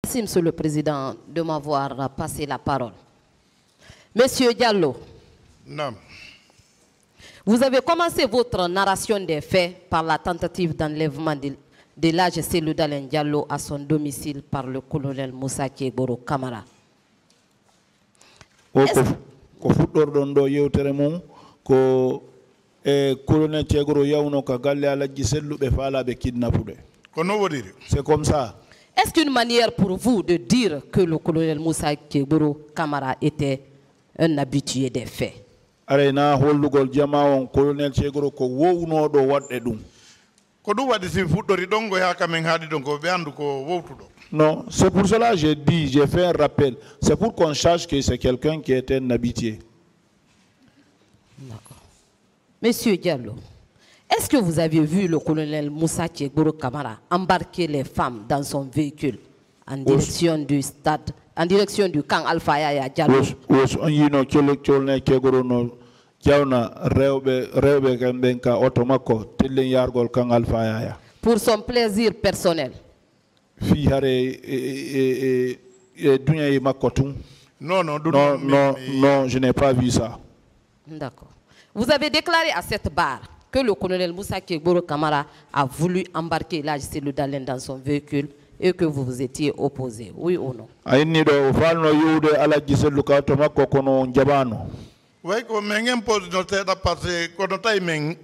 Merci, Monsieur le Président, de m'avoir passé la parole. Monsieur Diallo, non. Vous avez commencé votre narration des faits par la tentative d'enlèvement de l'âge Cellou Dalein Diallo à son domicile par le colonel Moussa Kégboro Camara. C'est comme ça. Est-ce qu'une manière pour vous de dire que le colonel Moussa Kégboro Camara était un habitué des faits? Non, c'est pour cela que j'ai fait un rappel. C'est pour qu'on sache que c'est quelqu'un qui est un habitué. D'accord. Monsieur Diallo, est-ce que vous avez vu le colonel Moussa Kégboro Camara embarquer les femmes dans son véhicule en direction du stade, en direction du camp Alpha Yaya Diallo? Pour son plaisir personnel? Non, je n'ai pas vu ça. D'accord. Vous avez déclaré à cette barre que le colonel Moussa Kégboro Camara a voulu embarquer l'âge Cellou Dalein dans son véhicule et que vous vous étiez opposé, oui ou non? Oui, comme je pose notre parce que quand on taille men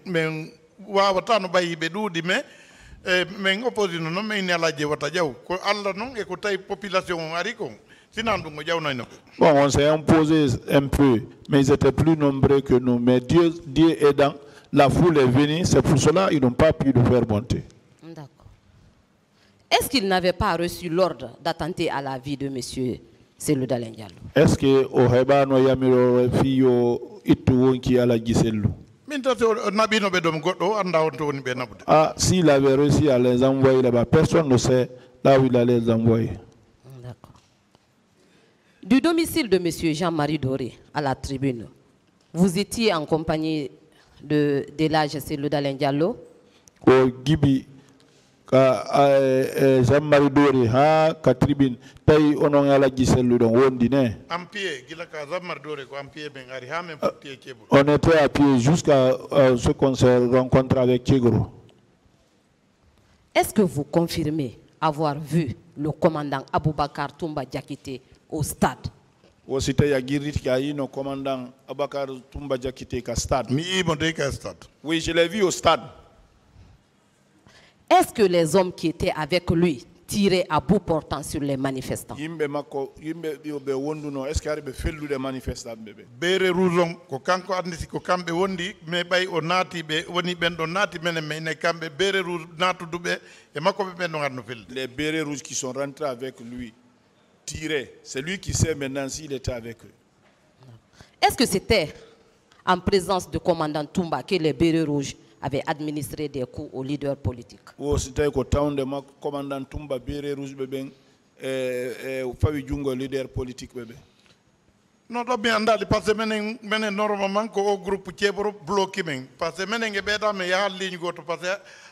wawatano bayi be dudi men oppose non mais il y a la jewata jaw ko alla non e ko tay population ariko sinandu ngo jaw noy no. Bon, on s'est imposé un peu, mais ils étaient plus nombreux que nous. Mais Dieu aidant, la foule est venue, c'est pour cela qu'ils n'ont pas pu le faire monter. D'accord. Est-ce qu'il n'avait pas reçu l'ordre d'attenter à la vie de monsieur Cellou Dalein Diallo? Est-ce que au Hebano Yamiro Fio Ituonki à la Giselu? Ah, s'il avait réussi à les envoyer là-bas, personne ne sait là où il allait les envoyer. D'accord. Du domicile de monsieur Jean-Marie Doré à la tribune, vous étiez en compagnie de l'âge Cellou Dalein Diallo? Au Gibi. Jean-Marie Doré ha ka tribune tay onon ala giselu don wondine on était à pied jusqu'à ce qu'on se rencontre avec Kégboro. Est-ce que vous confirmez avoir vu le commandant Aboubakar Toumba Diakité au stade? Aussi ya girit ka yino commandant Aboubakar Toumba Diakité ka stade. Oui, je l'ai vu au stade. Est-ce que les hommes qui étaient avec lui tiraient à bout portant sur les manifestants? Est-ce qu'il y a des manifestants? Bere rouzon ko kanko andisi ko kambe wondi me bay o nati be woni bendo nati mene ne kambe bere rouge natu dube e makko be bendo ngarno fel. Les bérets rouges qui sont rentrés avec lui tiraient. C'est lui qui sait maintenant s'il était avec eux. Est-ce que c'était en présence du commandant Toumba que les bérets rouges avaient administré des coups aux leaders politiques? Ou c'était au temps de ma commandant Toumba bérets rouges bébé fawi jungo leader politique bébé. Non, do bien andali parce que menen normalement ko o groupe Kégboro bloqué men parce que menen beta me ya ligne goto parce que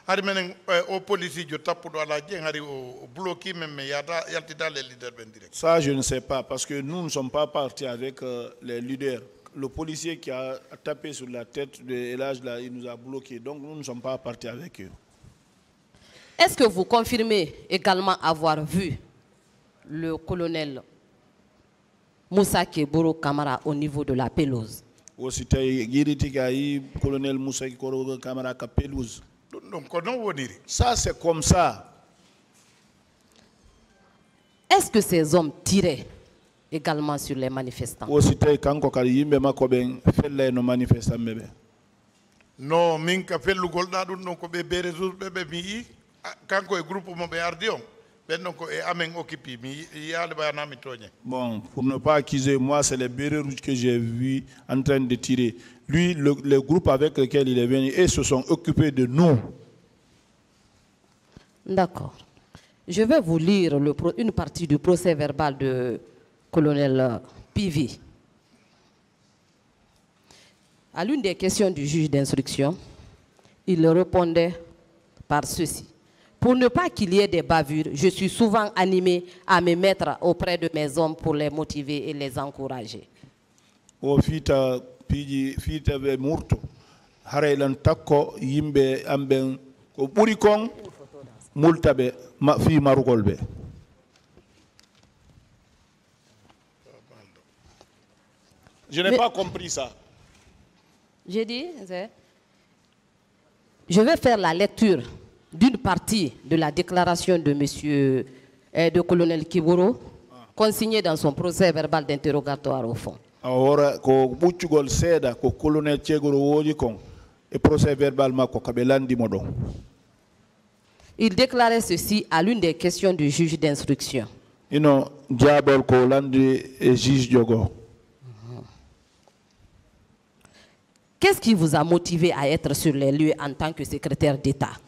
hari menen o police jo tapudo ala jeng hari o bloqué men me yata yaltita les leaders ben direct. Ça je ne sais pas parce que nous ne sommes pas partis avec les leaders. Le policier qui a tapé sur la tête de Elage là, il nous a bloqués. Donc nous ne sommes pas partis avec eux. Est-ce que vous confirmez également avoir vu le colonel Moussa Kégboro Camara au niveau de la pelouse? Aussi, le colonel Moussa Kégboro Camara à pelouse. Ça c'est comme ça. Est-ce que ces hommes tiraient également sur les manifestants? Non, minka fellu golda dun non ko be bere jour be mi kanko e groupe mo be ardi on ben donc e amen occupé mi yale ba na mi togne. Bon, pour ne pas accuser, moi c'est les bérets rouges que j'ai vu en train de tirer. Lui, le groupe avec lequel il est venu, et se sont occupés de nous. D'accord. Je vais vous lire une partie du procès verbal de colonel Pivi. À l'une des questions du juge d'instruction, il répondait par ceci. Pour ne pas qu'il y ait des bavures, je suis souvent animé à me mettre auprès de mes hommes pour les motiver et les encourager. O fita piji fita be murto hare lan takko yimbe amben ko buri kon multabe ma fi marugol be. Je n'ai pas compris ça. J'ai dit, je vais faire la lecture d'une partie de la déclaration de monsieur, de colonel Kiboro, consignée dans son procès verbal d'interrogatoire au fond. Ora ko buccugol seeda ko colonel Chegoro woji kon e procès verbal makko kabe landi modon. Il déclarait ceci à l'une des questions du juge d'instruction. Ino jabol ko landi e juge jogo. Qu'est-ce qui vous a motivé à être sur les lieux en tant que secrétaire d'État?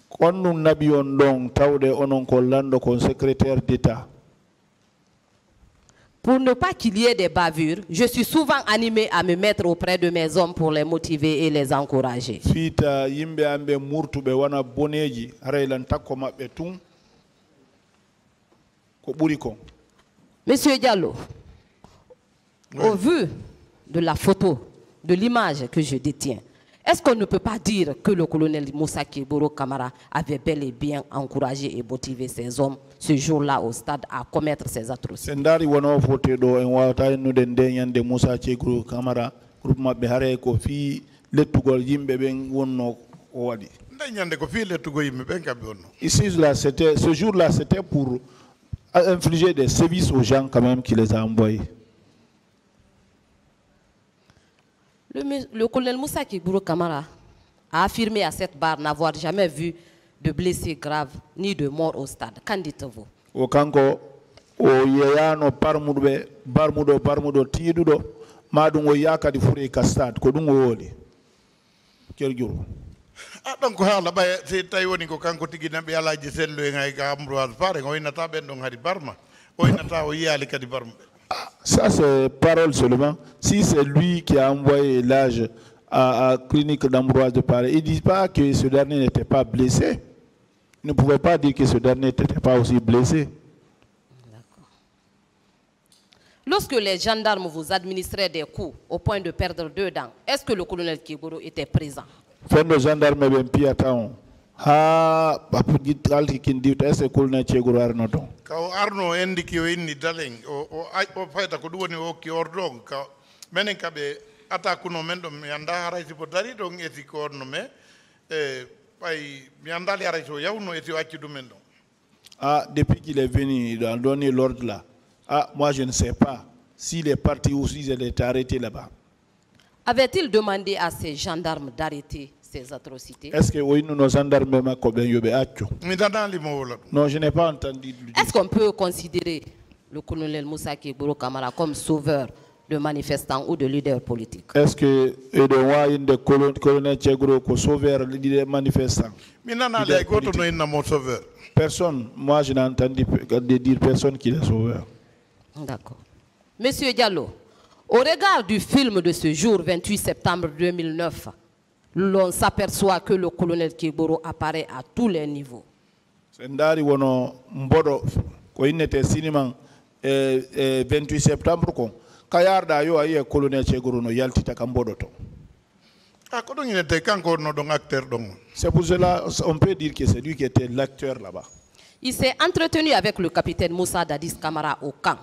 Kon nun nabi on don tawde onon ko lando kon secrétaire d'État. Pour ne pas qu'il y ait des bavures, je suis souvent animé à me mettre auprès de mes hommes pour les motiver et les encourager. Fita yimbe ambe murtube wana boneji haraylan takko mabbe tun ko buri kon. Monsieur Diallo, au vu de la photo, de l'image que je détiens, est-ce qu'on ne peut pas dire que le colonel Moussa Kiboro Kamara avait bel et bien encouragé et motivé ses hommes ce jour-là au stade à commettre ces atrocités? Sendari wono fote do en wata no den denyande Moussa Kiboro Kamara groupe mabbe hare ko fi lettugol yimbe ben wonno o wadi. Denyande ko fi lettugo yimbe ben kabe wonno. Ici là c'était ce jour-là c'était pour infliger des sévices aux gens quand même qui les a envoyés. Le colonel Moussa Kiboro Kamara a affirmé à cette barre n'avoir jamais vu de blessés graves ni de morts au stade. Qu'en dites-vous? O kanko o yeyano parmudo tidudo madum o yakadi fure ka stade ko dum o woli kerjuro. Donc hala ba se tay woni ko kanko tigi nambe alaji sello e ngay ga Ambroise Pare o inata ben don hari Barma o inata o yali kadi Barma. Ça c'est parole seulement. Si c'est lui qui a envoyé l'âge à clinique d'Ambroise de Paris, il ne dit pas que ce dernier n'était pas blessé. Il ne pouvait pas dire que ce dernier n'était pas aussi blessé. Lorsque les gendarmes vous administraient des coups au point de perdre 2 dents, est-ce que le colonel Kiboro était présent? Fendo gendarme ben piatao. Ha bapujit alti kindi est-ce que colonel Kiboro arno don. Ka arno endi ki o inni daleng o fayta ko duwoni o ki ordon ka menen kabe ata kuno men do mi anda haray si potari don eti ko orno me pay mi anda li haray so yawno eti wacci du men don. Ah, depuis qu'il est venu, il a donné l'ordre là. Ah, moi je ne sais pas s'il est parti ou s'il est arrêté là-bas. Avait-il demandé à ces gendarmes d'arrêter ces atrocités? Est-ce que oui, nos gendarmes m'accordent yobe acho? Non, je n'ai pas entendu. Est-ce qu'on peut considérer le colonel Moussa Kiboro Kamara comme sauveur de manifestants ou de leaders politiques? Est-ce que le colonel Kiboro est sauveur de leaders manifestants? Personne, moi je n'ai entendu dire personne qui est sauveur. D'accord. Monsieur Diallo, au regard du film de ce jour, 28 septembre 2009, l'on s'aperçoit que le colonel Kiboro apparaît à tous les niveaux. Sendari wono mbodo ko inete cinéma 28 septembre ko kayarda yo ayi colonel Kiboro no yaltita ka mbodo to. Ah, ko don inete kanko no don acteur don. C'est pour cela on peut dire que c'est lui qui était l'acteur là-bas. Il s'est entretenu avec le capitaine Moussa Dadis Kamara au camp.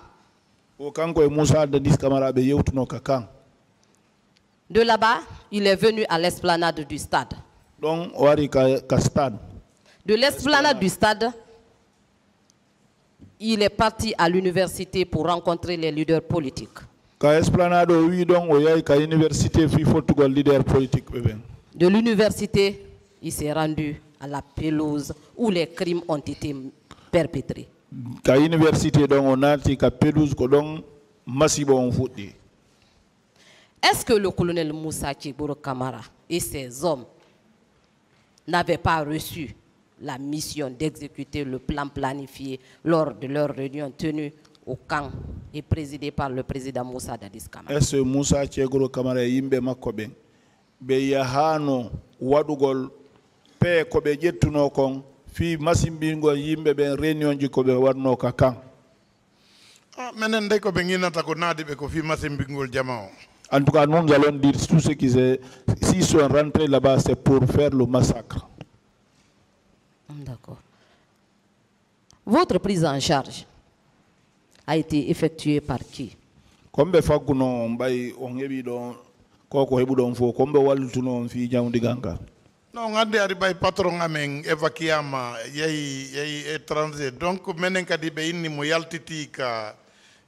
O kanko e Moussa Dadis Kamara be yewtuno ka camp. De là-bas, il est venu à l'esplanade du stade. Donc, wari ka stade. De l'esplanade du stade, il est parti à l'université pour rencontrer les leaders politiques. Ka esplanade oui donc o yai ka université fi fotugo leader politique beben. De l'université, il s'est rendu à la pelouse où les crimes ont été perpétrés. Ka université donc on a ka pelouse ko donc masibo on fuddi. Est-ce que le colonel Moussa Kiboro Kamara et ses hommes n'avaient pas reçu la mission d'exécuter le plan planifié lors de leur réunion tenue au camp et présidée par le président Moussa Dadis Kamara? Est-ce que Moussa Kiboro Kamara yimbe makko ben be yahano wadugol pe ko be jettuno kon fi masimbingo yimbe ben réunion ji ko be warno ka kan. Menen de ko be nginata ko nadi be ko fi masimbingol jamao. En tout cas, nous allons dire tout ce qui est, s'ils sont rentrés là-bas, c'est pour faire le massacre. D'accord. Votre prise en charge a été effectuée par qui? Comme fakuno mbay on hebi don koko hebu don fo comme waltuno fi jamdi ganga. Non, ngande ari bay patron amen evacuama yey étranger donc menen kadi be inni mo yaltiti ka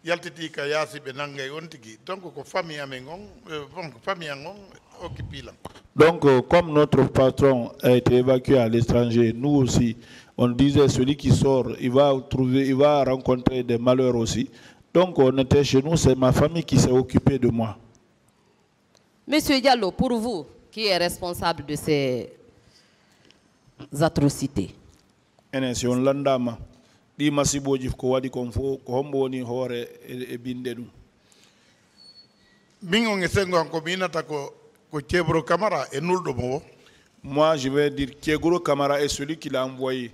yasi be nangay on tigi donc ko famille amen bon famille ngon occupé là. Donc comme notre patron a été évacué à l'étranger, nous aussi on disait celui qui sort, il va rencontrer des malheurs aussi. Donc on était chez nous, c'est ma famille qui s'est occupée de moi. Monsieur Diallo, pour vous, qui est responsable de ces atrocités? Si on l'andama, di masiboji ko wadi konfo ko hombo woni hore e binde dum. Bingo ngesengo ko binata ko Thiebro Camara et nul de mo. Moi, je vais dire Thiebro Camara est celui qui l'a envoyé.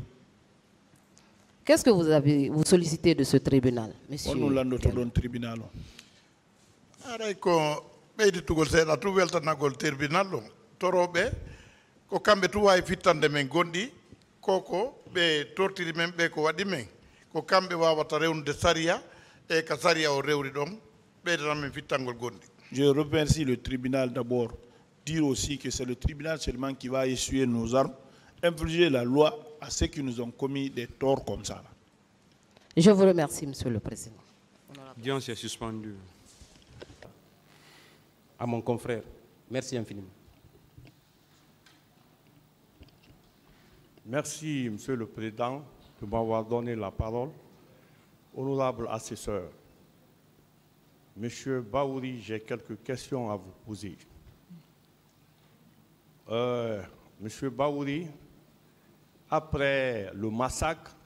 Qu'est-ce que vous sollicitez de ce tribunal, monsieur? On l'a noté dans le tribunal. Ko beedi tugol seeɗa tu weltanagol tribunal ɗum toroɓe ko kamɓe tu wawi fittande men gonɗi koko ɓe tortiri men ɓe ko waɗi men ko kamɓe wawata rewnude saria e ka saria o rewri ɗon ɓeydanan men fittangol gonɗi. Je remercie le tribunal d'abord, dire aussi que c'est le tribunal seulement qui va essuyer nos armes, infliger la loi à ceux qui nous ont commis des torts comme ça. Je vous remercie, monsieur le président. L'audience est suspendue. À mon confrère, merci infiniment. Merci, monsieur le président, de m'avoir donné la parole. Honorable assesseur, monsieur Baouri, j'ai quelques questions à vous poser. Monsieur Baouri, après le massacre,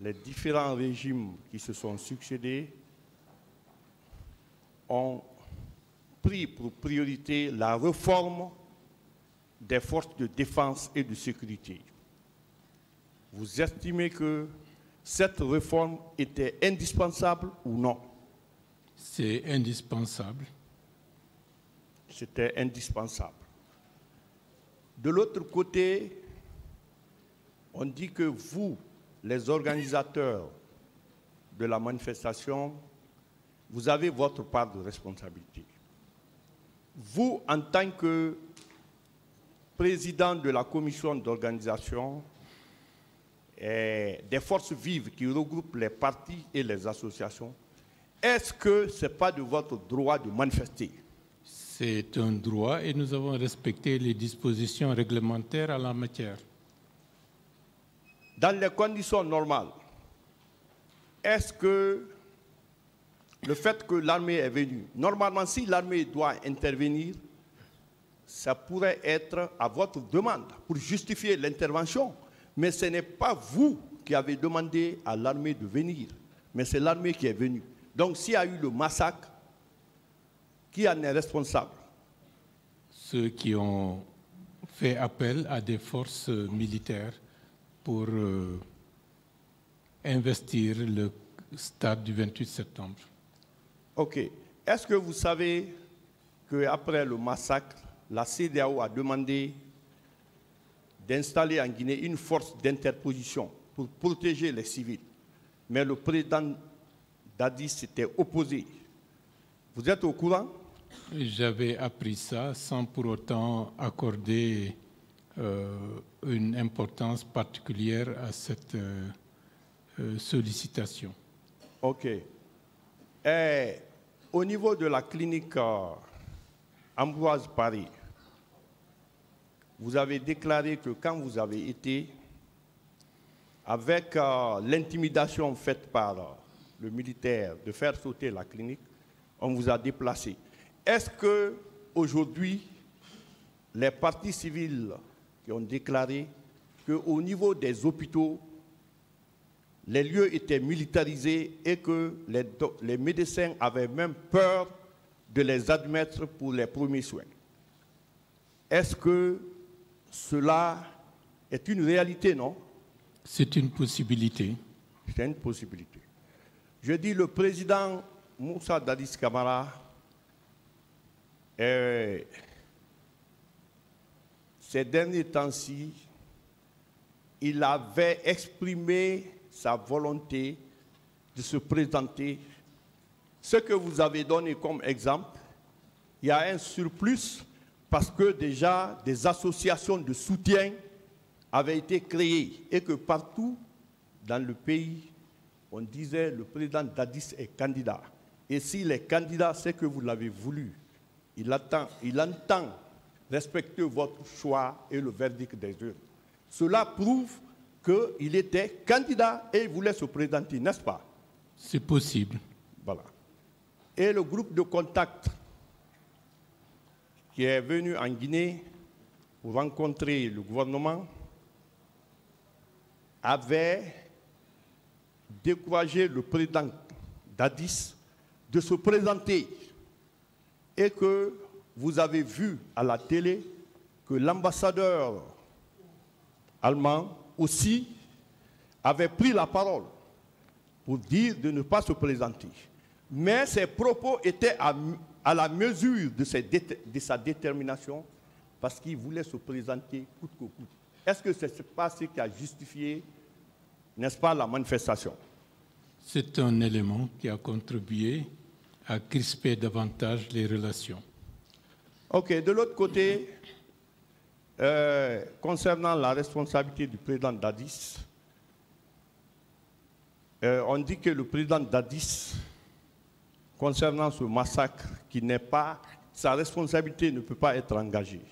les différents régimes qui se sont succédés ont pris pour priorité la réforme des forces de défense et de sécurité. Vous estimez que cette réforme était indispensable ou non? C'est indispensable. C'était indispensable. De l'autre côté, on dit que vous, les organisateurs de la manifestation, vous avez votre part de responsabilité. Vous, en tant que président de la commission d'organisation des forces vives qui regroupent les partis et les associations, est-ce que ce n'est pas de votre droit de manifester? C'est un droit et nous avons respecté les dispositions réglementaires en la matière. Dans les conditions normales, est-ce que le fait que l'armée est venue, normalement si l'armée doit intervenir, ça pourrait être à votre demande pour justifier l'intervention, mais ce n'est pas vous qui avez demandé à l'armée de venir, mais c'est l'armée qui est venue. Donc s'il y a eu le massacre, qui en est responsable? Ceux qui ont fait appel à des forces militaires pour investir le stade du 28 septembre. Ok. Est-ce que vous savez qu'après le massacre, la CEDEAO a demandé d'installer en Guinée une force d'interposition pour protéger les civils, mais le président Dadi s'était opposé. Vous êtes au courant? J'avais appris ça sans pour autant accorder une importance particulière à cette sollicitation. Ok. Et au niveau de la clinique Ambroise Paris, vous avez déclaré que quand vous avez été, avec l'intimidation faite par le militaire de faire sauter la clinique, on vous a déplacé. Est-ce qu'aujourd'hui, les partis civils qui ont déclaré qu'au niveau des hôpitaux, les lieux étaient militarisés et que les médecins avaient même peur de les admettre pour les premiers soins? Est-ce que cela est une réalité, non? C'est une possibilité. C'est une possibilité. Je dis le président Moussa Dadis Camara, ces derniers temps-ci, il avait exprimé sa volonté de se présenter. Ce que vous avez donné comme exemple, il y a un surplus parce que déjà des associations de soutien avaient été créées et que partout dans le pays, on disait le président Dadis est candidat. Et s'il est candidat, c'est que vous l'avez voulu. Il entend respecter votre choix et le verdict des urnes. Cela prouve qu'il était candidat et il voulait se présenter, n'est-ce pas? C'est possible. Voilà. Et le groupe de contact qui est venu en Guinée pour rencontrer le gouvernement avait découragé le président Dadis de se présenter et que vous avez vu à la télé que l'ambassadeur allemand aussi avait pris la parole pour dire de ne pas se présenter. Mais ses propos étaient à la mesure de sa détermination parce qu'il voulait se présenter coûte que coûte. Est-ce que ce n'est pas ce qui a justifié, n'est-ce pas, la manifestation? C'est un élément qui a contribué à crisper davantage les relations. Ok, de l'autre côté, concernant la responsabilité du président Dadis, on dit que le président Dadis, concernant ce massacre, qui n'est pas, sa responsabilité ne peut pas être engagée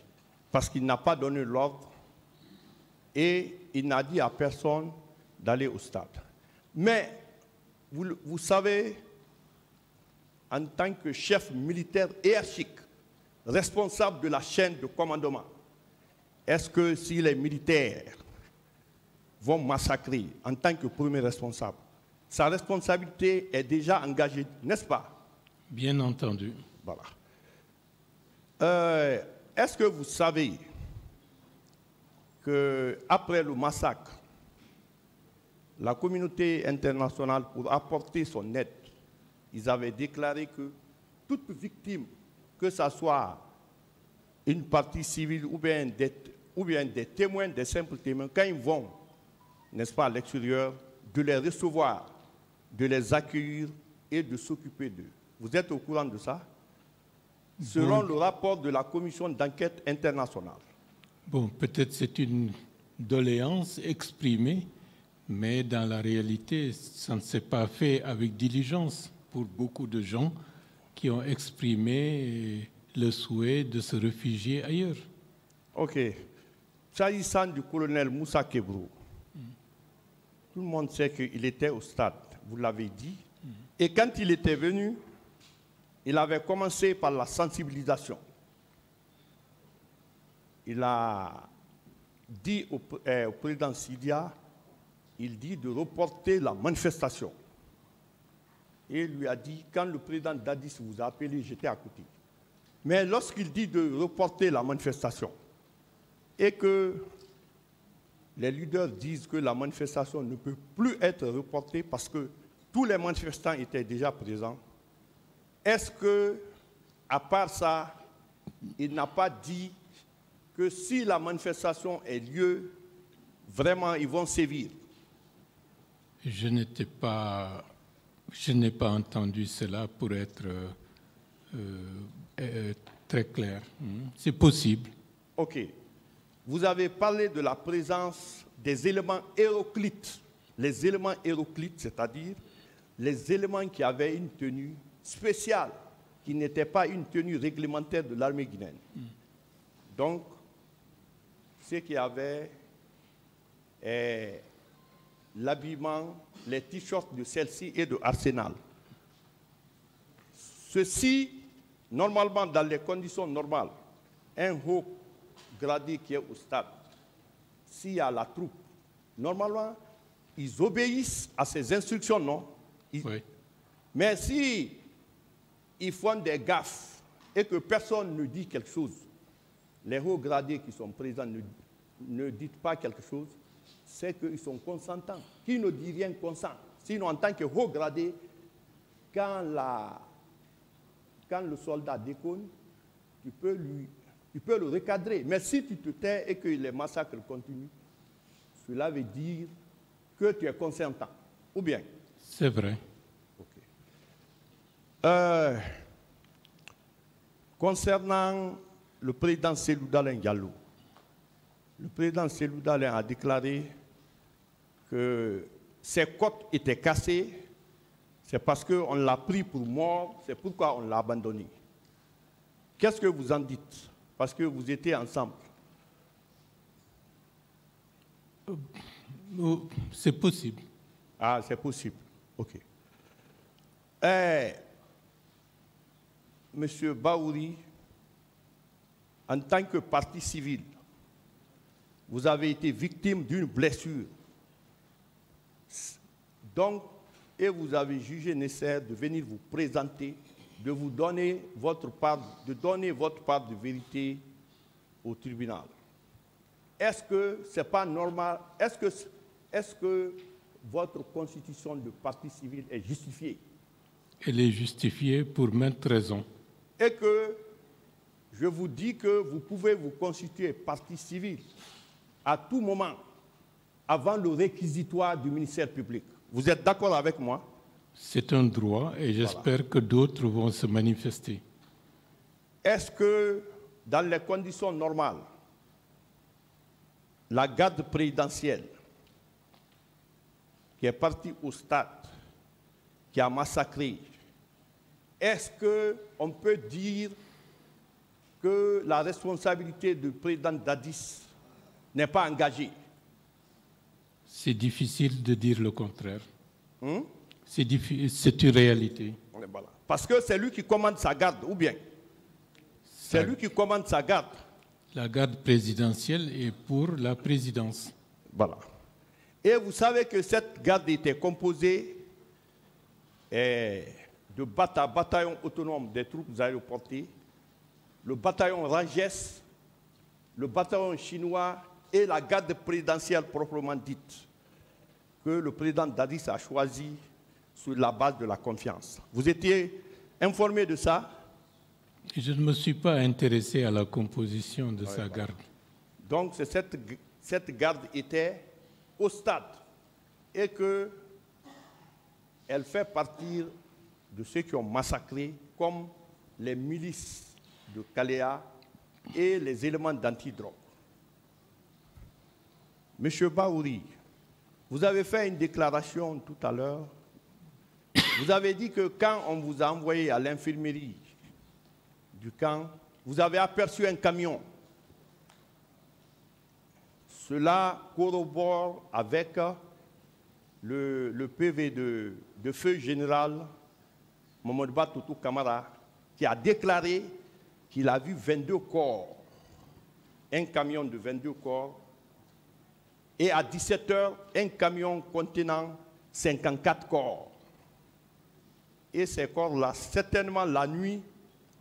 parce qu'il n'a pas donné l'ordre et il n'a dit à personne d'aller au stade. Mais vous savez, en tant que chef militaire hiérarchique, responsable de la chaîne de commandement, est-ce que si les militaires vont massacrer en tant que premier responsable, sa responsabilité est déjà engagée, n'est-ce pas? Bien entendu. Voilà. Est-ce que vous savez qu'après le massacre, la communauté internationale, pour apporter son aide, ils avaient déclaré que toute victime, que ce soit une partie civile ou bien des témoins, des simples témoins, quand ils vont, n'est-ce pas, à l'extérieur, de les recevoir, de les accueillir et de s'occuper d'eux. Vous êtes au courant de ça? Selon le rapport de la commission d'enquête internationale. Bon, peut-être c'est une doléance exprimée, mais dans la réalité, ça ne s'est pas fait avec diligence pour beaucoup de gens qui ont exprimé le souhait de se réfugier ailleurs. Ok. S'agissant du colonel Moussa Kebrou, tout le monde sait qu'il était au stade, vous l'avez dit. Et quand il était venu, il avait commencé par la sensibilisation. Il a dit au président Sidia, il dit de reporter la manifestation. Et il lui a dit, quand le président Dadis vous a appelé, j'étais à côté. Mais lorsqu'il dit de reporter la manifestation et que les leaders disent que la manifestation ne peut plus être reportée parce que tous les manifestants étaient déjà présents, est-ce que, à part ça, il n'a pas dit que si la manifestation ait lieu, vraiment ils vont sévir? Je n'ai pas entendu cela pour être très clair. C'est possible. Ok. Vous avez parlé de la présence des éléments héroclites. Les éléments héroclites, c'est-à-dire les éléments qui avaient une tenue spéciale, qui n'était pas une tenue réglementaire de l'armée guinéenne. Donc, ceux qui avaient l'habillement, les t-shirts de celle-ci et de Arsenal. Ceci, normalement, dans les conditions normales, un haut gradé qui est au stade, s'il y a la troupe, normalement, ils obéissent à ces instructions, non? Oui. Mais si ils font des gaffes et que personne ne dit quelque chose, les hauts gradés qui sont présents ne dites pas quelque chose, c'est qu'ils sont consentants. Qui ne dit rien consent. Sinon, en tant que haut gradé, quand le soldat déconne, tu peux le recadrer. Mais si tu te tais et que les massacres continuent, cela veut dire que tu es consentant. Ou bien? C'est vrai. Okay. Concernant le président Cellou Dalein Diallo, le président Cellou Dalein a déclaré que ses côtes étaient cassées, c'est parce qu'on l'a pris pour mort, c'est pourquoi on l'a abandonné. Qu'est-ce que vous en dites? Parce que vous étiez ensemble. C'est possible. Ah, c'est possible. OK. Monsieur Baouri, en tant que parti civil, vous avez été victime d'une blessure. Donc, et vous avez jugé nécessaire de venir vous présenter, de vous donner votre part, de vérité au tribunal. Est-ce que ce n'est pas normal? Est-ce que votre constitution de parti civil est justifiée? Elle est justifiée pour maintes raisons. Et que je vous dis que vous pouvez vous constituer partie civile à tout moment avant le réquisitoire du ministère public. Vous êtes d'accord avec moi? C'est un droit et j'espère que d'autres vont se manifester. Est-ce que dans les conditions normales, la garde présidentielle qui est partie au stade, qui a massacré, est-ce qu'on peut dire que la responsabilité du président Dadis n'est pas engagée? C'est difficile de dire le contraire. C'est une réalité. Voilà. Parce que c'est lui qui commande sa garde, ou bien? C'est lui qui commande sa garde. La garde présidentielle est pour la présidence. Voilà. Et vous savez que cette garde était composée de bataillons autonomes des troupes aéroportées, le bataillon Rangès, le bataillon chinois et la garde présidentielle proprement dite, que le président Dadis a choisi sur la base de la confiance. Vous étiez informé de ça? Je ne me suis pas intéressé à la composition de sa garde. Donc cette garde était au stade et qu'elle fait partie de ceux qui ont massacré, comme les milices de Kalea et les éléments d'antidrogue. Monsieur Baouri, vous avez fait une déclaration tout à l'heure. Vous avez dit que quand on vous a envoyé à l'infirmerie du camp, vous avez aperçu un camion. Cela corrobore avec le PV de feu général Mamadou Toutou Kamara, qui a déclaré qu'il a vu 22 corps, un camion de 22 corps, et à 17h, un camion contenant 54 corps. Et ces corps-là, certainement la nuit,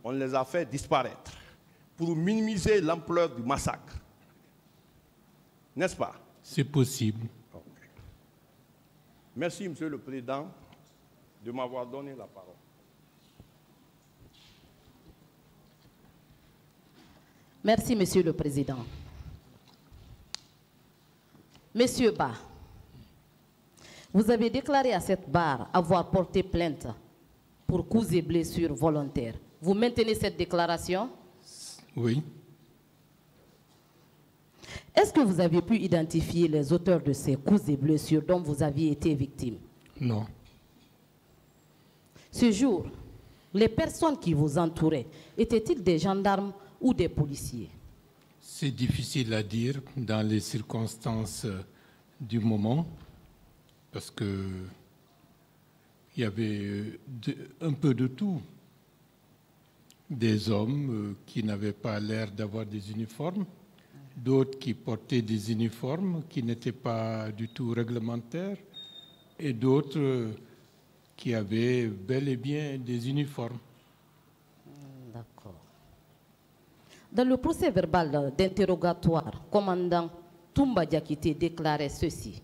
on les a fait disparaître pour minimiser l'ampleur du massacre. N'est-ce pas? C'est possible. Okay. Merci, Monsieur le Président, de m'avoir donné la parole. Merci, Monsieur le Président. Monsieur Ba, vous avez déclaré à cette barre avoir porté plainte pour coups et blessures volontaires. Vous maintenez cette déclaration? Oui. Est-ce que vous avez pu identifier les auteurs de ces coups et blessures dont vous aviez été victime? Non. Ce jour, les personnes qui vous entouraient, étaient-ils des gendarmes ou des policiers? C'est difficile à dire dans les circonstances du moment, parce qu'il y avait un peu de tout. Des hommes qui n'avaient pas l'air d'avoir des uniformes, d'autres qui portaient des uniformes qui n'étaient pas du tout réglementaires, et d'autres qui avaient bel et bien des uniformes. D'accord. Dans le procès verbal d'interrogatoire, commandant Toumba Diakité déclarait ceci.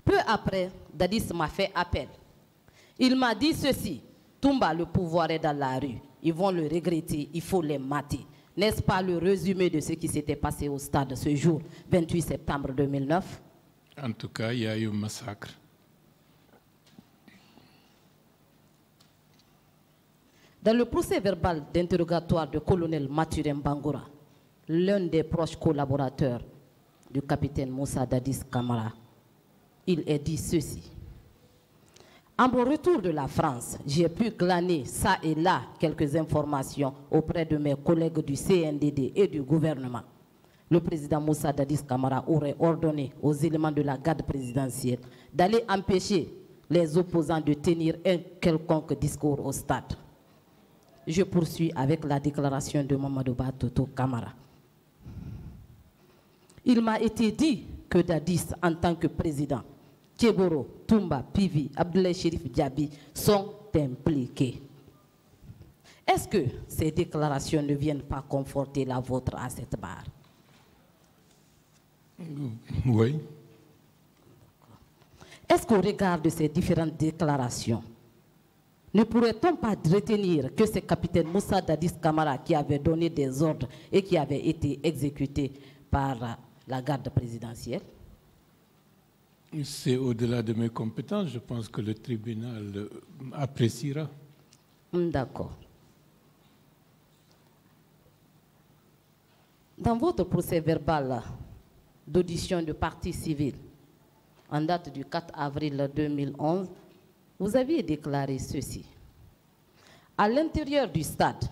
Peu après, Dadis m'a fait appel. Il m'a dit ceci. Toumba, le pouvoir est dans la rue. Ils vont le regretter, il faut les mater. N'est-ce pas le résumé de ce qui s'était passé au stade ce jour, 28 septembre 2009? En tout cas, il y a eu un massacre. Dans le procès verbal d'interrogatoire du colonel Mathurin Bangoura, l'un des proches collaborateurs du capitaine Moussa Dadis Camara, il est dit ceci. En mon retour de la France, j'ai pu glaner ça et là quelques informations auprès de mes collègues du CNDD et du gouvernement. Le président Moussa Dadis Camara aurait ordonné aux éléments de la garde présidentielle d'aller empêcher les opposants de tenir un quelconque discours au stade. Je poursuis avec la déclaration de Mamadou Ba Toto Camara. Il m'a été dit que Dadis, en tant que président, Kéboro, Toumba, Pivi, Abdoulaye Chérif Diaby sont impliqués. Est-ce que ces déclarations ne viennent pas conforter la vôtre à cette barre? Oui. Est-ce qu'au regard de ces différentes déclarations, ne pourrait-on pas retenir que c'est capitaine Moussa Dadis Camara qui avait donné des ordres et qui avait été exécuté par la garde présidentielle? C'est au-delà de mes compétences. Je pense que le tribunal appréciera. D'accord. Dans votre procès verbal d'audition de partie civile, en date du 4 avril 2011, vous aviez déclaré ceci. À l'intérieur du stade,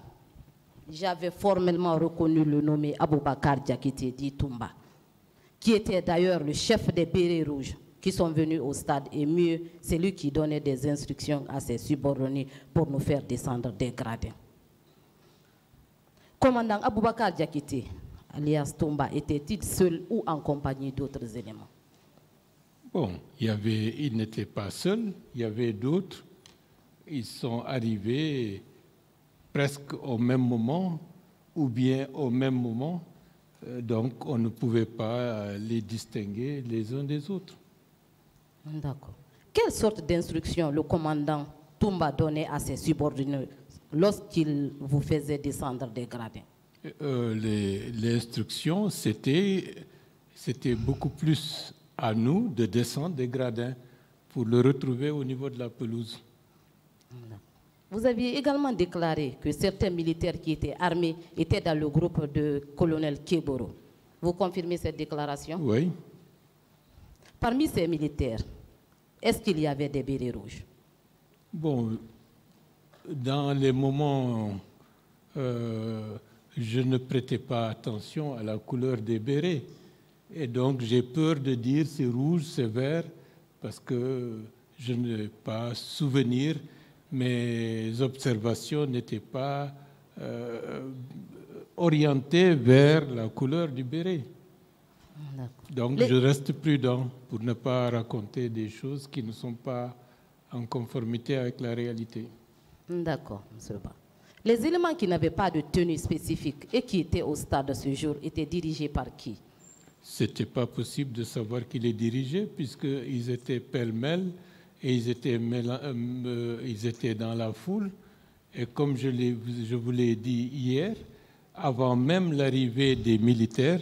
j'avais formellement reconnu le nommé Aboubakar Diakité dit Toumba, qui était d'ailleurs le chef des bérets rouges qui sont venus au stade, et mieux, c'est lui qui donnait des instructions à ses subordonnés pour nous faire descendre des gradins. Commandant Aboubakar Diakité, alias Toumba, était-il seul ou en compagnie d'autres éléments? Bon, il n'était pas seul, il y avait d'autres. Ils sont arrivés presque au même moment, ou bien au même moment, donc on ne pouvait pas les distinguer les uns des autres. D'accord. Quelle sorte d'instruction le commandant Toumba donnait à ses subordonnés lorsqu'il vous faisait descendre des gradins? L'instruction, c'était beaucoup plus à nous de descendre des gradins pour le retrouver au niveau de la pelouse. Vous aviez également déclaré que certains militaires qui étaient armés étaient dans le groupe de colonel Kéboro. Vous confirmez cette déclaration? Oui. Parmi ces militaires, est-ce qu'il y avait des bérets rouges? Bon, dans les moments, je ne prêtais pas attention à la couleur des bérets. Et donc, j'ai peur de dire c'est rouge, c'est vert, parce que je n'ai pas souvenir. Mes observations n'étaient pas orientées vers la couleur du béret. Donc, je reste prudent pour ne pas raconter des choses qui ne sont pas en conformité avec la réalité. D'accord, M. Ba. Les éléments qui n'avaient pas de tenue spécifique et qui étaient au stade ce jour étaient dirigés par qui? Ce n'était pas possible de savoir qui les dirigeait, puisqu'ils étaient pêle-mêle et ils étaient dans la foule. Et comme je vous l'ai dit hier, avant même l'arrivée des militaires,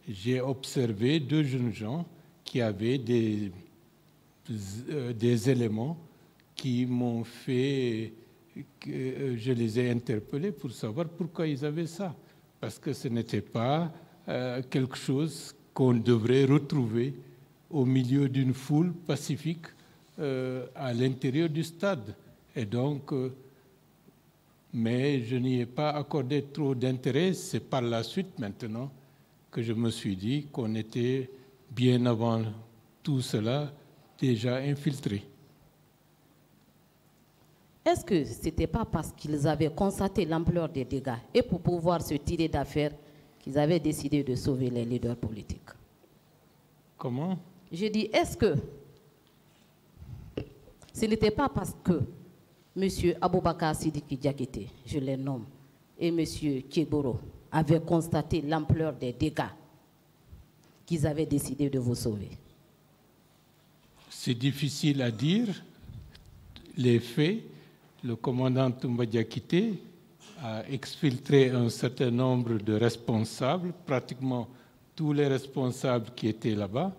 j'ai observé deux jeunes gens qui avaient des éléments qui m'ont fait que je les ai interpellés pour savoir pourquoi ils avaient ça. Parce que ce n'était pas quelque chose qu'on devrait retrouver au milieu d'une foule pacifique à l'intérieur du stade. Et donc, mais je n'y ai pas accordé trop d'intérêt. C'est par la suite maintenant que je me suis dit qu'on était bien avant tout cela déjà infiltrés. Est-ce que ce n'était pas parce qu'ils avaient constaté l'ampleur des dégâts et pour pouvoir se tirer d'affaire qu'ils avaient décidé de sauver les leaders politiques? Comment? Je dis, est-ce que ce n'était pas parce que M. Aboubakar Sidiki Diakité, je les nomme, et M. Kéboro avaient constaté l'ampleur des dégâts qu'ils avaient décidé de vous sauver? C'est difficile à dire. Les faits, le commandant Toumba Diakité a exfiltré un certain nombre de responsables, pratiquement tous les responsables qui étaient là-bas.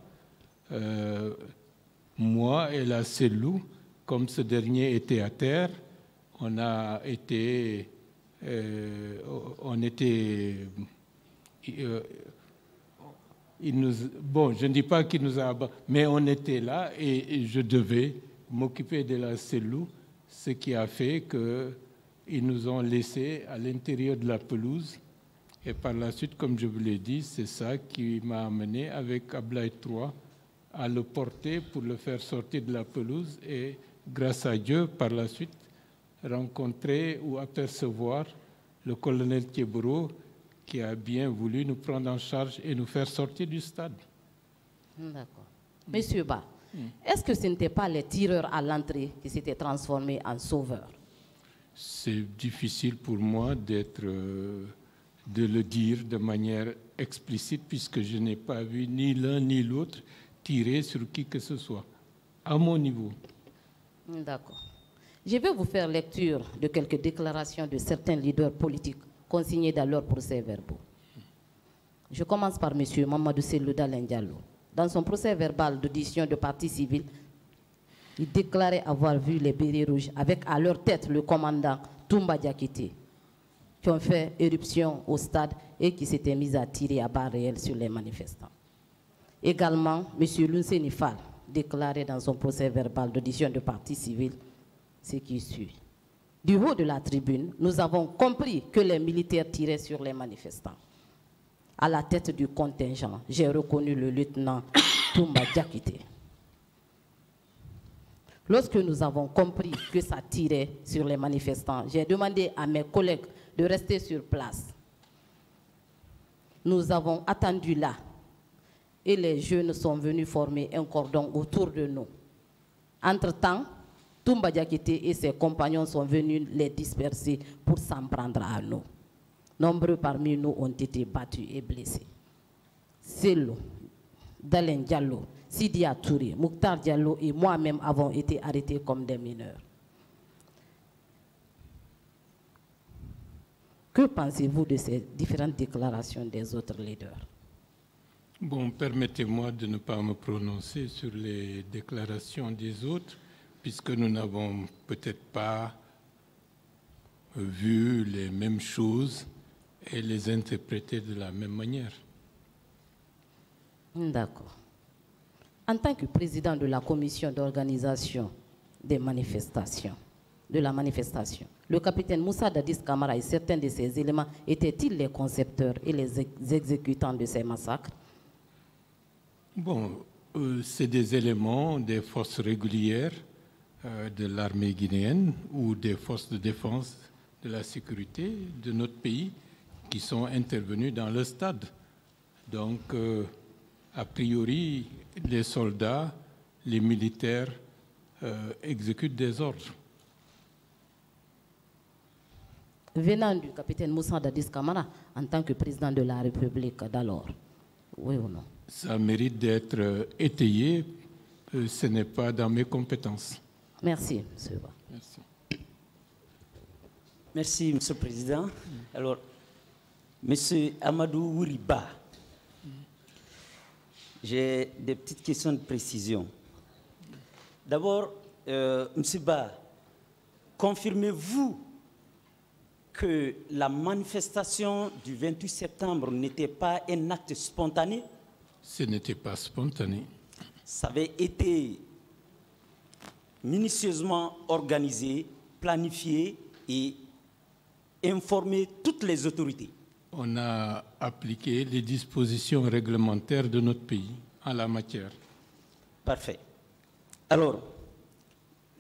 Moi et la Cellou, comme ce dernier était à terre, on était, bon, je ne dis pas qu'il nous a, mais on était là et je devais m'occuper de la Cellou, ce qui a fait qu'ils nous ont laissés à l'intérieur de la pelouse. Et par la suite, comme je vous l'ai dit, c'est ça qui m'a amené avec Ablaye III à le porter pour le faire sortir de la pelouse et, grâce à Dieu, par la suite, rencontrer ou apercevoir le colonel Thieboro qui a bien voulu nous prendre en charge et nous faire sortir du stade. D'accord. Monsieur Ba, est-ce que ce n'était pas les tireurs à l'entrée qui s'étaient transformés en sauveurs? C'est difficile pour moi de le dire de manière explicite puisque je n'ai pas vu ni l'un ni l'autre tirer sur qui que ce soit, à mon niveau. D'accord. Je vais vous faire lecture de quelques déclarations de certains leaders politiques consignées dans leurs procès-verbaux. Je commence par M. Mamadou Cellou Dalein Diallo. Dans son procès-verbal d'audition de partie civile, il déclarait avoir vu les bérets rouges avec à leur tête le commandant Toumba Diakité, qui ont fait éruption au stade et qui s'étaient mis à tirer à balles réelles sur les manifestants. Également, M. Lunseni Fall déclarait dans son procès-verbal d'audition de partie civile ce qui suit. Du haut de la tribune, nous avons compris que les militaires tiraient sur les manifestants. À la tête du contingent, j'ai reconnu le lieutenant Toumba Diakité. Lorsque nous avons compris que ça tirait sur les manifestants, j'ai demandé à mes collègues de rester sur place. Nous avons attendu là et les jeunes sont venus former un cordon autour de nous. Entre-temps, Toumba Diakité et ses compagnons sont venus les disperser pour s'en prendre à nous. Nombreux parmi nous ont été battus et blessés. Cellou Dalein Diallo, Sidia Touré, Mouktar Diallo et moi-même avons été arrêtés comme des mineurs. Que pensez-vous de ces différentes déclarations des autres leaders? Bon, permettez-moi de ne pas me prononcer sur les déclarations des autres, puisque nous n'avons peut-être pas vu les mêmes choses et les interpréter de la même manière. D'accord. En tant que président de la commission d'organisation de la manifestation, le capitaine Moussa Dadis Camara et certains de ces éléments étaient-ils les concepteurs et les exécutants de ces massacres? Bon, c'est des éléments des forces régulières de l'armée guinéenne ou des forces de défense de la sécurité de notre pays qui sont intervenus dans le stade. Donc, a priori, les soldats, les militaires exécutent des ordres. Venant du capitaine Moussa Dadis Camara, en tant que président de la République d'alors, oui ou non? Ça mérite d'être étayé, ce n'est pas dans mes compétences. Merci, M. Ba. Merci. Merci, M. le Président. Alors, M. Amadou Ouriba, j'ai des petites questions de précision. D'abord, M. Ba, confirmez-vous que la manifestation du 28 septembre n'était pas un acte spontané? Ce n'était pas spontané. Ça avait été minutieusement organisé, planifié et informé toutes les autorités. On a appliqué les dispositions réglementaires de notre pays en la matière. Parfait. Alors,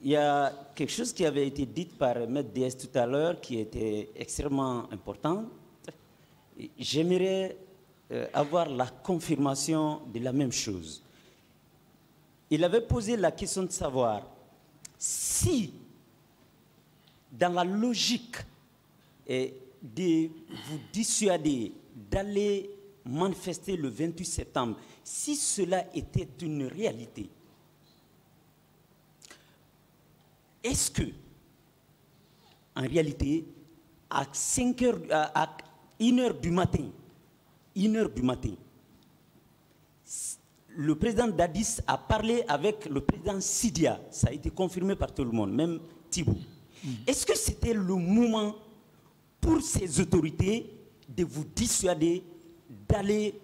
il y a quelque chose qui avait été dit par M. DS tout à l'heure qui était extrêmement important. J'aimerais avoir la confirmation de la même chose. Il avait posé la question de savoir si, dans la logique de vous dissuader d'aller manifester le 28 septembre, si cela était une réalité, est-ce que, en réalité, à 5 heures, à 1 heure du matin, le président Dadis a parlé avec le président Sidia, ça a été confirmé par tout le monde, même Thibault. Est-ce que c'était le moment pour ces autorités de vous dissuader d'aller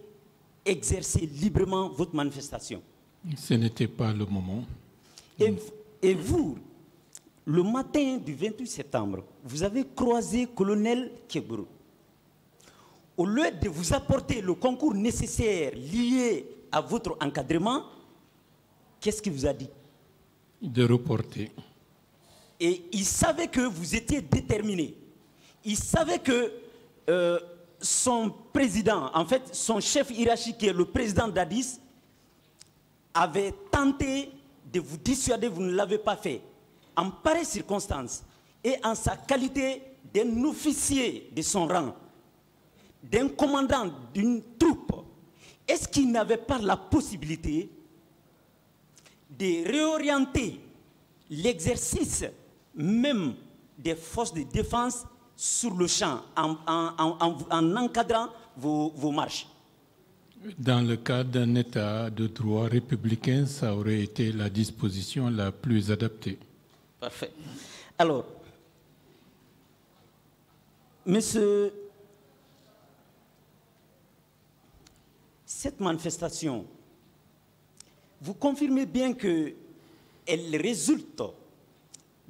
exercer librement votre manifestation? Ce n'était pas le moment. Et vous, le matin du 28 septembre, vous avez croisé colonel Kegboro. Au lieu de vous apporter le concours nécessaire lié à votre encadrement, qu'est-ce qu'il vous a dit? De reporter. Et il savait que vous étiez déterminé. Il savait que son président, en fait, son chef hiérarchique, qui est le président Dadis, avait tenté de vous dissuader, vous ne l'avez pas fait. En pareille circonstance, et en sa qualité d'un officier de son rang, d'un commandant d'une troupe, est-ce qu'il n'avait pas la possibilité de réorienter l'exercice même des forces de défense sur le champ en encadrant vos marches? Dans le cadre d'un État de droit républicain, ça aurait été la disposition la plus adaptée. Parfait. Alors, monsieur, cette manifestation, vous confirmez bien qu'elle résulte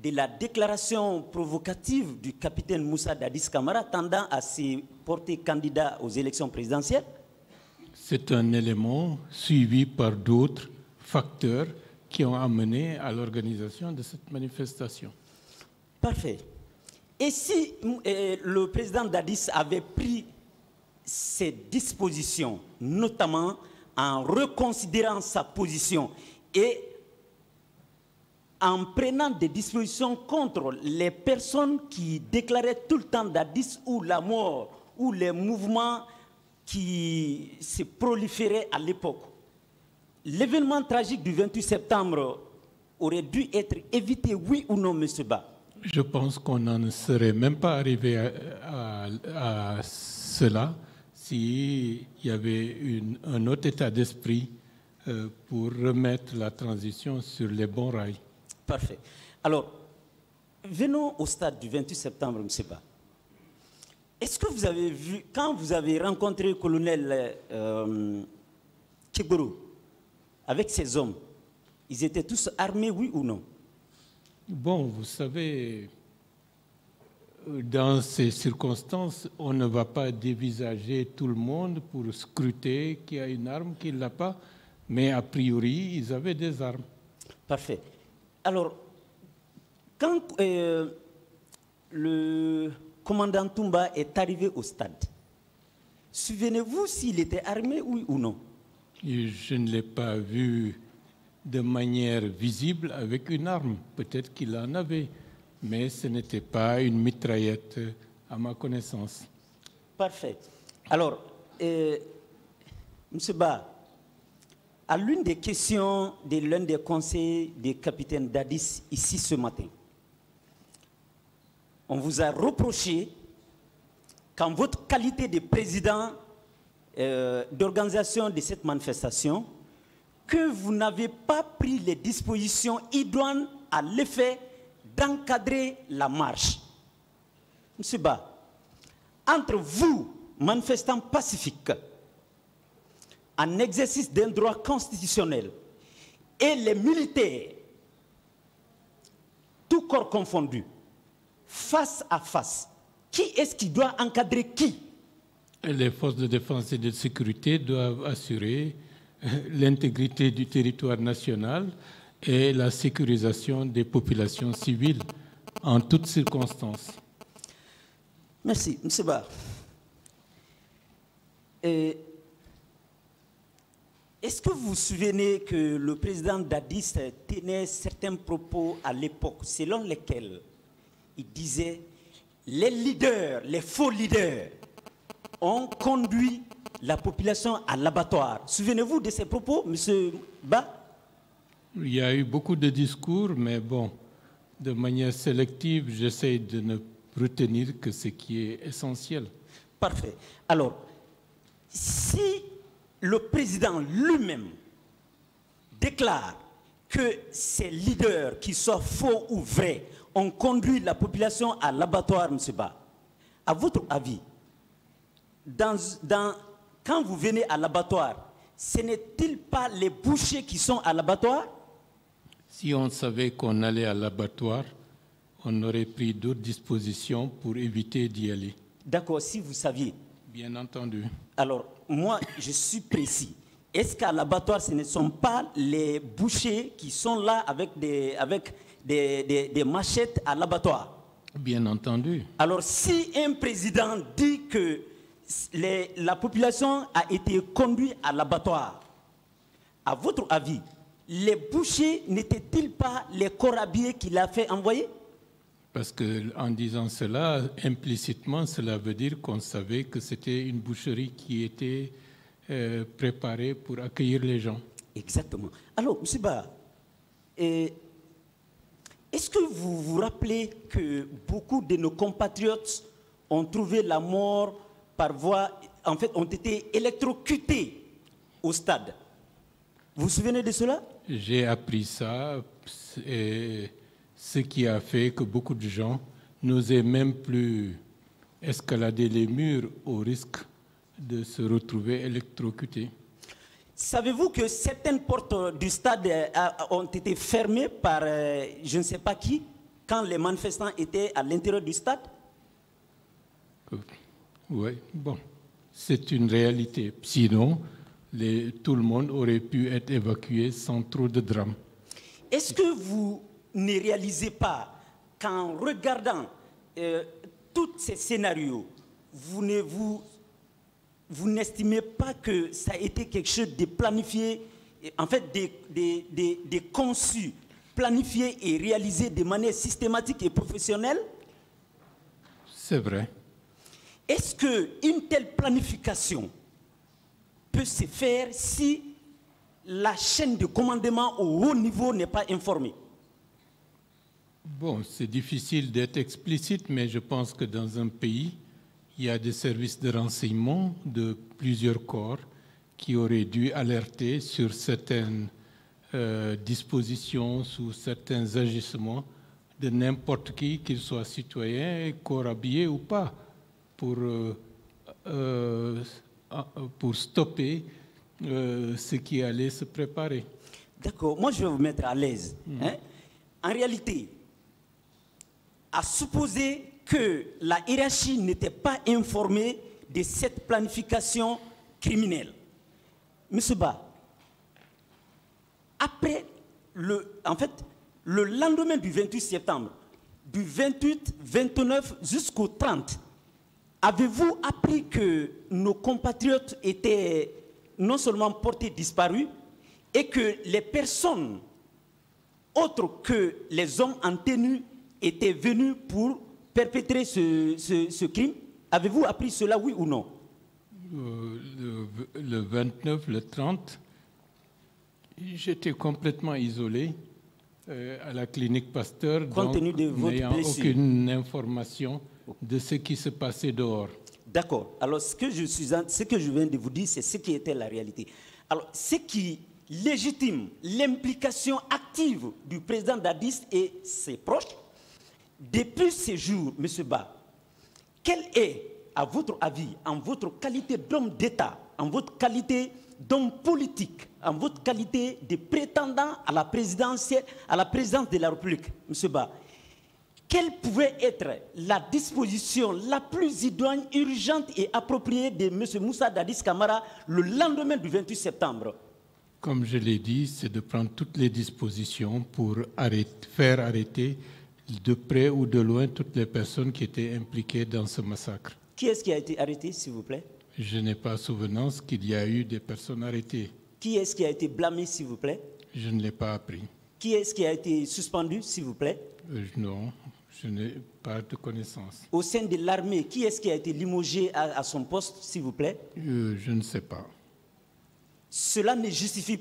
de la déclaration provocative du capitaine Moussa Dadis Camara tendant à se porter candidat aux élections présidentielles? C'est un élément suivi par d'autres facteurs qui ont amené à l'organisation de cette manifestation. Parfait. Et si le président Dadis avait pris ces dispositions, notamment en reconsidérant sa position et en prenant des dispositions contre les personnes qui déclaraient tout le temps Dadis ou la mort ou les mouvements qui se proliféraient à l'époque, l'événement tragique du 28 septembre aurait dû être évité, oui ou non, M. Ba? Je pense qu'on n'en serait même pas arrivé à cela s'il y avait un autre état d'esprit pour remettre la transition sur les bons rails. Parfait. Alors, venons au stade du 28 septembre, M. Ba. Est-ce que vous avez vu, quand vous avez rencontré le colonel Kegboro avec ses hommes, ils étaient tous armés, oui ou non? Bon, vous savez, dans ces circonstances, on ne va pas dévisager tout le monde pour scruter qui a une arme, qui ne l'a pas, mais a priori, ils avaient des armes. Parfait. Alors, quand le commandant Toumba est arrivé au stade, souvenez-vous s'il était armé, oui ou non? Et je ne l'ai pas vu de manière visible avec une arme. Peut-être qu'il en avait, mais ce n'était pas une mitraillette à ma connaissance. Parfait. Alors, M. Ba, à l'une des questions de l'un des conseils du capitaine Dadis ici ce matin, on vous a reproché qu'en votre qualité de président d'organisation de cette manifestation, que vous n'avez pas pris les dispositions idoines à l'effet d'encadrer la marche. M. Ba, entre vous, manifestants pacifiques, en exercice d'un droit constitutionnel, et les militaires, tout corps confondu, face à face, qui est-ce qui doit encadrer qui? Les forces de défense et de sécurité doivent assurer l'intégrité du territoire national et la sécurisation des populations civiles en toutes circonstances. Merci, M. Ba. Est-ce que vous vous souvenez que le président Dadis tenait certains propos à l'époque selon lesquels il disait les leaders, les faux leaders ont conduit la population à l'abattoir. Souvenez-vous de ces propos, M. Ba? Il y a eu beaucoup de discours, mais bon, de manière sélective, j'essaie de ne retenir que ce qui est essentiel. Parfait. Alors, si le président lui-même déclare que ces leaders, qu'ils soient faux ou vrais, ont conduit la population à l'abattoir, M. Ba, à votre avis, quand vous venez à l'abattoir, ce n'est-il pas les bouchers qui sont à l'abattoir? Si on savait qu'on allait à l'abattoir, on aurait pris d'autres dispositions pour éviter d'y aller. D'accord, si vous saviez. Bien entendu. Alors, moi, je suis précis. Est-ce qu'à l'abattoir, ce ne sont pas les bouchers qui sont là avec des machettes à l'abattoir? Bien entendu. Alors, si un président dit que la population a été conduite à l'abattoir, à votre avis, les bouchers n'étaient-ils pas les corps habillés qu'il a fait envoyer? Parce qu'en disant cela, implicitement, cela veut dire qu'on savait que c'était une boucherie qui était préparée pour accueillir les gens. Exactement. Alors, M. Ba, est-ce que vous vous rappelez que beaucoup de nos compatriotes ont trouvé la mort par voie, en fait, ont été électrocutés au stade? Vous vous souvenez de cela? J'ai appris ça, et ce qui a fait que beaucoup de gens n'osaient même plus escalader les murs au risque de se retrouver électrocutés. Savez-vous que certaines portes du stade ont été fermées par je ne sais pas qui quand les manifestants étaient à l'intérieur du stade? Oui, bon, c'est une réalité. Sinon, tout le monde aurait pu être évacué sans trop de drame. Est-ce que vous ne réalisez pas qu'en regardant tous ces scénarios, vous n'estimez pas que ça a été quelque chose de planifié, en fait, de conçu, planifié et réalisé de manière systématique et professionnelle? C'est vrai. Est-ce qu'une telle planification peut se faire si la chaîne de commandement au haut niveau n'est pas informée? Bon, c'est difficile d'être explicite, mais je pense que dans un pays, il y a des services de renseignement de plusieurs corps qui auraient dû alerter sur certaines dispositions, sur certains agissements de n'importe qui, qu'il soit citoyen, corps habillé ou pas, pour stopper ce qui allait se préparer. D'accord, moi je vais vous mettre à l'aise. Hein? En réalité, à supposer que la hiérarchie n'était pas informée de cette planification criminelle. Monsieur Ba, après le lendemain du 28 septembre, du 28, 29 jusqu'au 30, avez-vous appris que nos compatriotes étaient non seulement portés disparus et que les personnes autres que les hommes en tenue étaient venus pour perpétrer ce crime? Avez-vous appris cela, oui ou non? Le 29, le 30, j'étais complètement isolé à la clinique Pasteur, compte tenu de votre n'ayant blessure. aucune information de ce qui se passait dehors. D'accord. Alors, ce que je viens de vous dire, c'est ce qui était la réalité. Alors, ce qui légitime l'implication active du président Dadis et ses proches, depuis ces jours, M. Ba, quel est, à votre avis, en votre qualité d'homme d'État, en votre qualité d'homme politique, en votre qualité de prétendant à la présidence de la République, M. Ba, quelle pouvait être la disposition la plus idoine, urgente et appropriée de M. Moussa Dadis Camara le lendemain du 28 septembre? Comme je l'ai dit, c'est de prendre toutes les dispositions pour faire arrêter de près ou de loin toutes les personnes qui étaient impliquées dans ce massacre. Qui est-ce qui a été arrêté, s'il vous plaît? Je n'ai pas souvenance qu'il y a eu des personnes arrêtées. Qui est-ce qui a été blâmé, s'il vous plaît? Je ne l'ai pas appris. Qui est-ce qui a été suspendu, s'il vous plaît? Non, je n'ai pas de connaissance. Au sein de l'armée, qui est-ce qui a été limogé à son poste, s'il vous plaît? Je ne sais pas. Cela ne justifie-t-il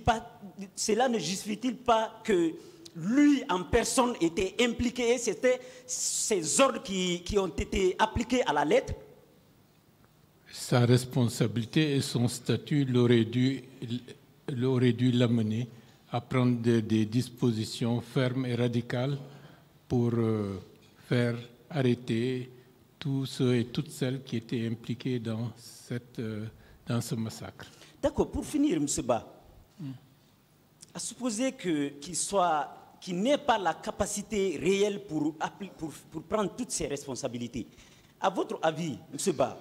pas que lui en personne était impliqué, c'était ces ordres qui ont été appliqués à la lettre? Sa responsabilité et son statut l'auraient dû l'amener à prendre des dispositions fermes et radicales pour faire arrêter tous ceux et toutes celles qui étaient impliqués dans ce massacre. D'accord, pour finir, M. Ba, à supposer qu'il n'ait pas la capacité réelle pour prendre toutes ses responsabilités, à votre avis, M. Ba,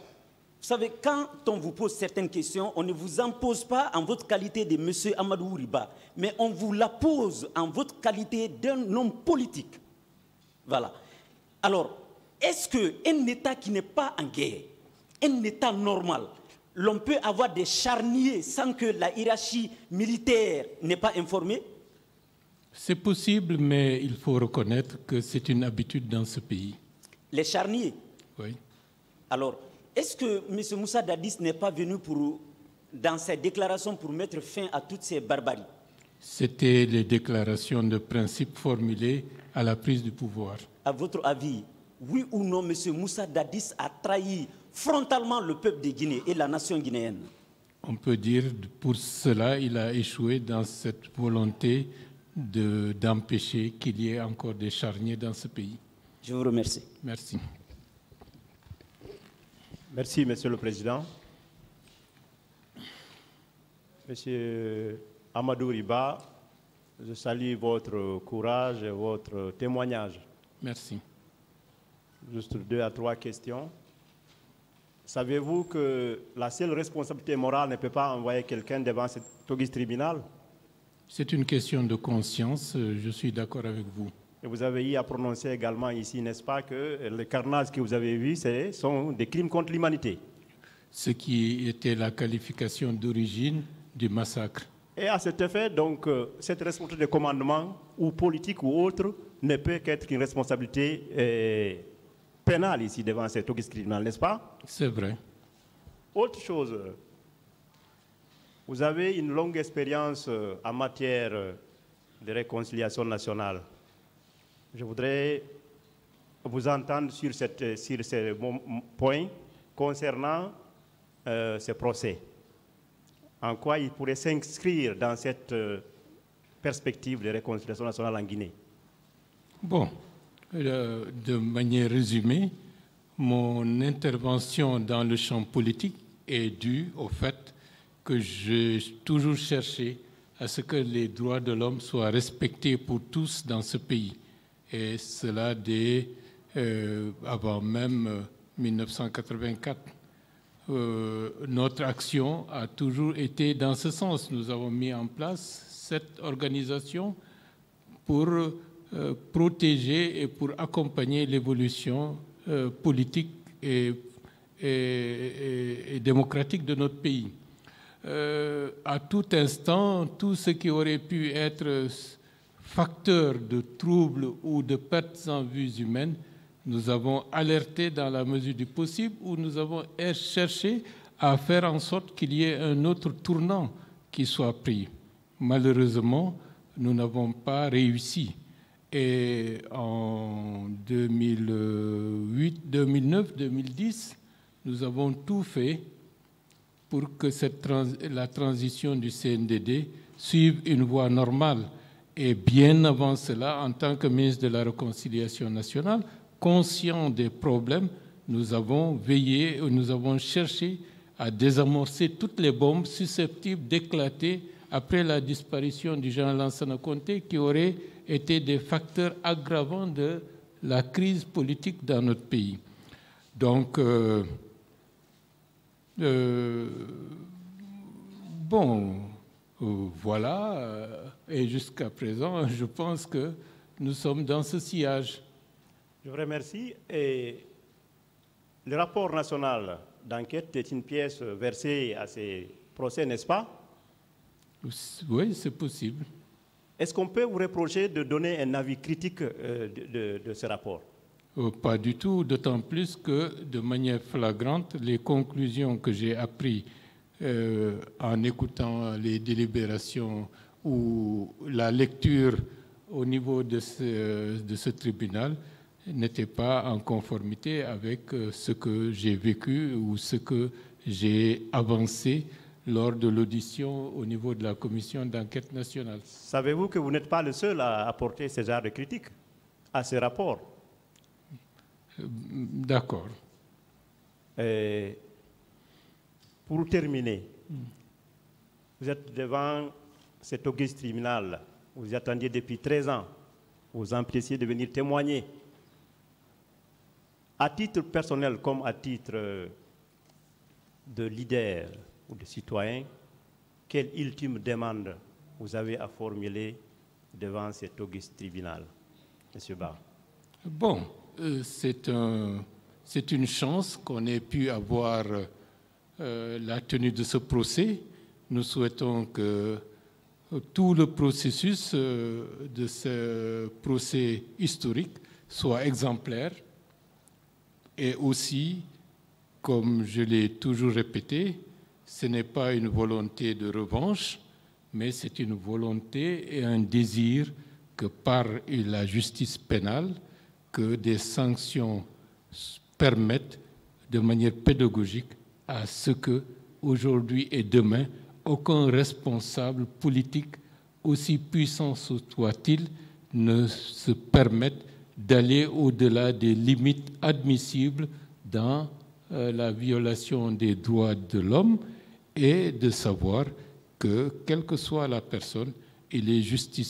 vous savez, quand on vous pose certaines questions, on ne vous en pose pas en votre qualité de M. Amadou Riba, mais on vous la pose en votre qualité d'un homme politique. Voilà. Alors, est-ce qu'un État qui n'est pas en guerre, un État normal, l'on peut avoir des charniers sans que la hiérarchie militaire n'ait pas informé? C'est possible, mais il faut reconnaître que c'est une habitude dans ce pays. Les charniers? Oui. Alors, est-ce que M. Moussa Dadis n'est pas venu dans ses déclarations pour mettre fin à toutes ces barbaries? C'était les déclarations de principe formulées à la prise du pouvoir. À votre avis, oui ou non, M. Moussa Dadis a trahi frontalement le peuple de Guinée et la nation guinéenne? On peut dire pour cela il a échoué dans cette volonté d'empêcher qu'il y ait encore des charniers dans ce pays. Je vous remercie. Merci. Merci, Monsieur le Président. Monsieur Amadou Riba, je salue votre courage et votre témoignage. Merci. Juste 2 à 3 questions. Savez-vous que la seule responsabilité morale ne peut pas envoyer quelqu'un devant ce Togis tribunal? C'est une question de conscience, je suis d'accord avec vous. Et vous avez eu à prononcer également ici, n'est-ce pas, que les carnages que vous avez vus, ce sont des crimes contre l'humanité. Ce qui était la qualification d'origine du massacre. Et à cet effet, donc, cette responsabilité de commandement, ou politique ou autre, ne peut qu'être qu'une responsabilité pénale ici devant cet Togis tribunal, n'est-ce pas? C'est vrai. Autre chose, vous avez une longue expérience en matière de réconciliation nationale. Je voudrais vous entendre sur ces points concernant ces procès. En quoi il pourrait s'inscrire dans cette perspective de réconciliation nationale en Guinée? Bon, de manière résumée, mon intervention dans le champ politique est due au fait que j'ai toujours cherché à ce que les droits de l'homme soient respectés pour tous dans ce pays. Et cela dès avant même 1984. Notre action a toujours été dans ce sens. Nous avons mis en place cette organisation pour protéger et pour accompagner l'évolution politique et démocratique de notre pays. À tout instant, tout ce qui aurait pu être facteur de troubles ou de pertes en vies humaines, nous avons alerté dans la mesure du possible, ou nous avons cherché à faire en sorte qu'il y ait un autre tournant qui soit pris. Malheureusement, nous n'avons pas réussi. Et en 2008, 2009, 2010, nous avons tout fait pour que la transition du CNDD suive une voie normale. Et bien avant cela, en tant que ministre de la Réconciliation nationale, conscient des problèmes, nous avons veillé, nous avons cherché à désamorcer toutes les bombes susceptibles d'éclater après la disparition du général Lansana Conté, qui auraient été des facteurs aggravants de la crise politique dans notre pays. Donc, voilà, et jusqu'à présent, je pense que nous sommes dans ce sillage. Je vous remercie. Et le rapport national d'enquête est une pièce versée à ces procès, n'est-ce pas? Oui, c'est possible. Est-ce qu'on peut vous reprocher de donner un avis critique de ce rapport? Pas du tout, d'autant plus que de manière flagrante, les conclusions que j'ai apprises en écoutant les délibérations ou la lecture au niveau de ce tribunal n'étaient pas en conformité avec ce que j'ai vécu ou ce que j'ai avancé lors de l'audition au niveau de la commission d'enquête nationale. Savez-vous que vous n'êtes pas le seul à apporter ce genre de critiques à ce rapport? D'accord. Pour terminer, vous êtes devant cet auguste tribunal. Vous attendiez depuis 13 ans. Vous empêchiez de venir témoigner. À titre personnel comme à titre de leader ou de citoyen, quelle ultime demande vous avez à formuler devant cet auguste tribunal, M. Ba? Bon, c'est une chance qu'on ait pu avoir la tenue de ce procès. Nous souhaitons que tout le processus de ce procès historique soit exemplaire et aussi, comme je l'ai toujours répété, ce n'est pas une volonté de revanche, mais c'est une volonté et un désir que par la justice pénale, que des sanctions permettent de manière pédagogique à ce que, aujourd'hui et demain, aucun responsable politique, aussi puissant soit-il, ne se permette d'aller au-delà des limites admissibles dans la violation des droits de l'homme et de savoir que, quelle que soit la personne, il est justicier